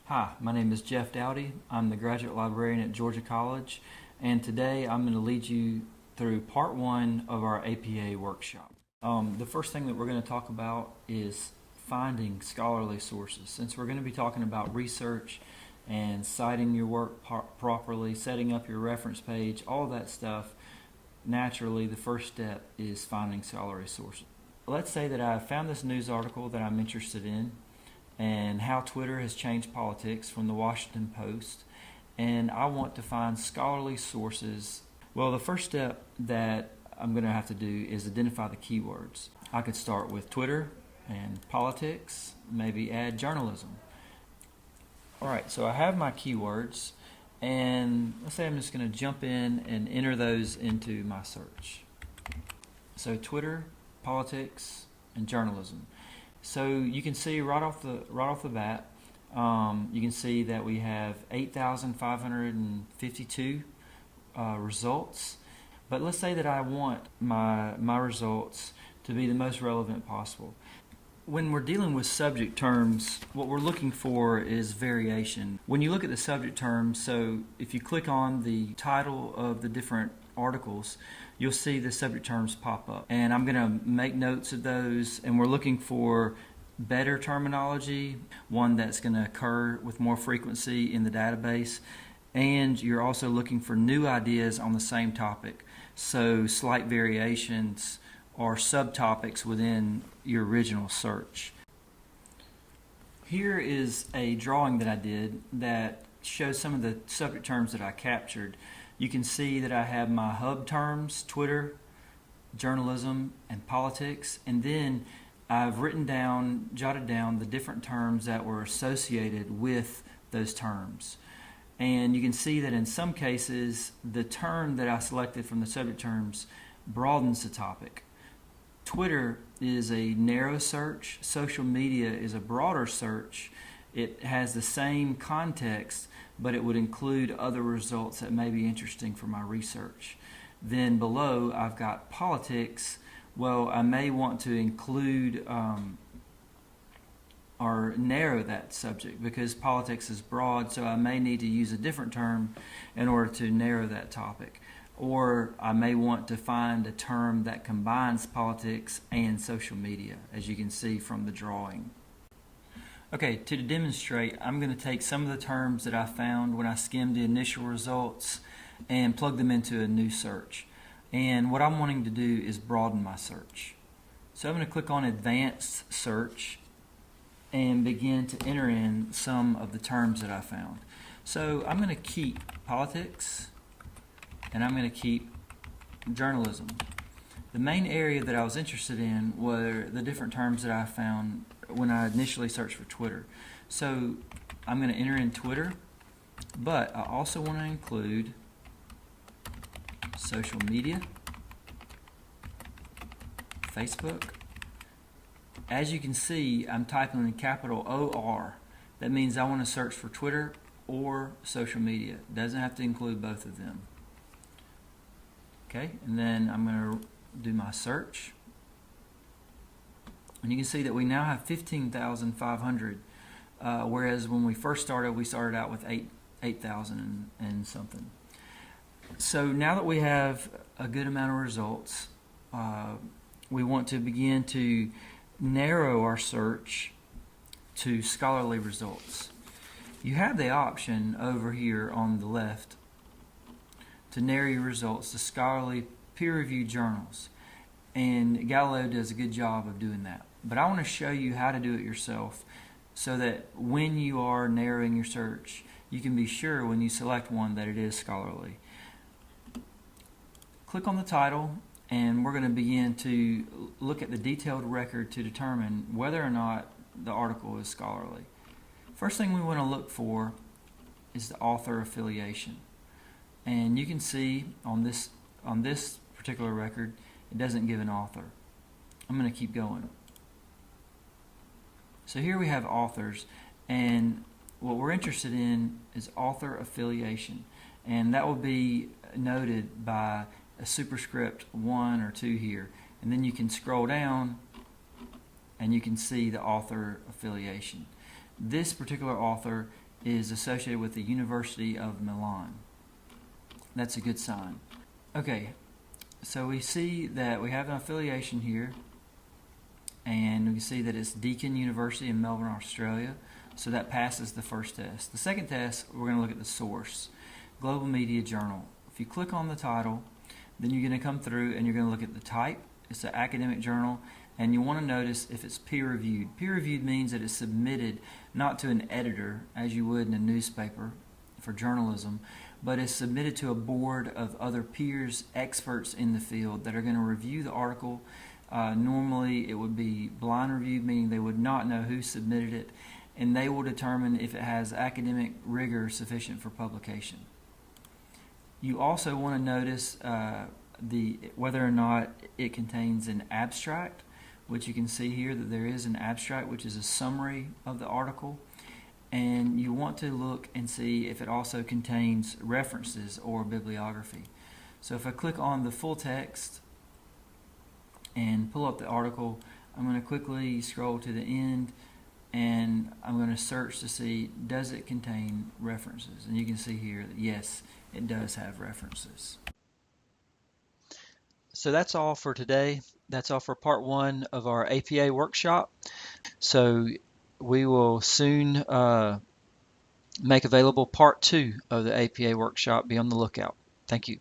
Hi, my name is Jeff Dowdy. I'm the graduate librarian at Georgia College, and today I'm going to lead you through part one of our APA workshop. The first thing that we're going to talk about is finding scholarly sources. Since we're going to be talking about research and citing your work properly, setting up your reference page, all that stuff, naturally the first step is finding scholarly sources. Let's say that I found this news article that I'm interested in, and how Twitter has changed politics from the Washington Post, and I want to find scholarly sources. Well, the first step that I'm going to have to do is identify the keywords. I could start with Twitter and politics, maybe add journalism. Alright, so I have my keywords, and let's say I'm just going to jump in and enter those into my search. So Twitter, politics, and journalism. So you can see right off the bat, you can see that we have 8,552 results. But let's say that I want my results to be the most relevant possible. When we're dealing with subject terms, what we're looking for is variation. When you look at the subject terms, so if you click on the title of the different articles, you'll see the subject terms pop up. And I'm going to make notes of those, and we're looking for better terminology, one that's going to occur with more frequency in the database, and you're also looking for new ideas on the same topic. So slight variations or subtopics within your original search. Here is a drawing that I did that shows some of the subject terms that I captured. You can see that I have my hub terms, Twitter, journalism, and politics, and then I've jotted down the different terms that were associated with those terms. And you can see that in some cases, the term that I selected from the subject terms broadens the topic. Twitter is a narrow search. Social media is a broader search. It has the same context, but it would include other results that may be interesting for my research. Then below, I've got politics. Well, I may want to include or narrow that subject because politics is broad, so I may need to use a different term in order to narrow that topic. Or I may want to find a term that combines politics and social media, as you can see from the drawing. Okay, to demonstrate, I'm going to take some of the terms that I found when I skimmed the initial results and plug them into a new search. And what I'm wanting to do is broaden my search. So I'm going to click on Advanced Search and begin to enter in some of the terms that I found. So I'm going to keep politics, and I'm going to keep journalism. The main area that I was interested in were the different terms that I found when I initially searched for Twitter. So I'm going to enter in Twitter, but I also want to include social media, Facebook. As you can see, I'm typing in capital OR. That means I want to search for Twitter or social media. It doesn't have to include both of them. Okay, and then I'm going to do my search. And you can see that we now have 15,500, whereas when we first started, we started out with 8,000 and something. So now that we have a good amount of results, we want to begin to narrow our search to scholarly results. You have the option over here on the left to narrow your results to scholarly peer-reviewed journals, and Galileo does a good job of doing that. But I want to show you how to do it yourself so that when you are narrowing your search, you can be sure when you select one that it is scholarly. Click on the title, and we're going to begin to look at the detailed record to determine whether or not the article is scholarly. First thing we want to look for is the author affiliation. And you can see on this particular record, it doesn't give an author. I'm going to keep going. So here we have authors, and what we're interested in is author affiliation, and that will be noted by a superscript 1 or 2 here, and then you can scroll down and you can see the author affiliation. This particular author is associated with the University of Milan. That's a good sign. Okay, so we see that we have an affiliation here, and we can see that it's Deakin University in Melbourne, Australia. So that passes the first test. The second test, we're going to look at the source, Global Media Journal. If you click on the title, then you're going to come through and you're going to look at the type. It's an academic journal, and you want to notice if it's peer-reviewed. Peer-reviewed means that it's submitted not to an editor, as you would in a newspaper for journalism, but it's submitted to a board of other peers, experts in the field that are going to review the article. Normally, it would be blind reviewed, meaning they would not know who submitted it, and they will determine if it has academic rigor sufficient for publication. You also want to notice whether or not it contains an abstract, which you can see here that there is an abstract, which is a summary of the article. And you want to look and see if it also contains references or bibliography. So if I click on the full text and pull up the article, I'm going to quickly scroll to the end, and I'm going to search to see, does it contain references? And you can see here that yes, it does have references. So that's all for today. That's all for part 1 of our APA workshop. So we will soon make available part 2 of the APA workshop. Be on the lookout. Thank you.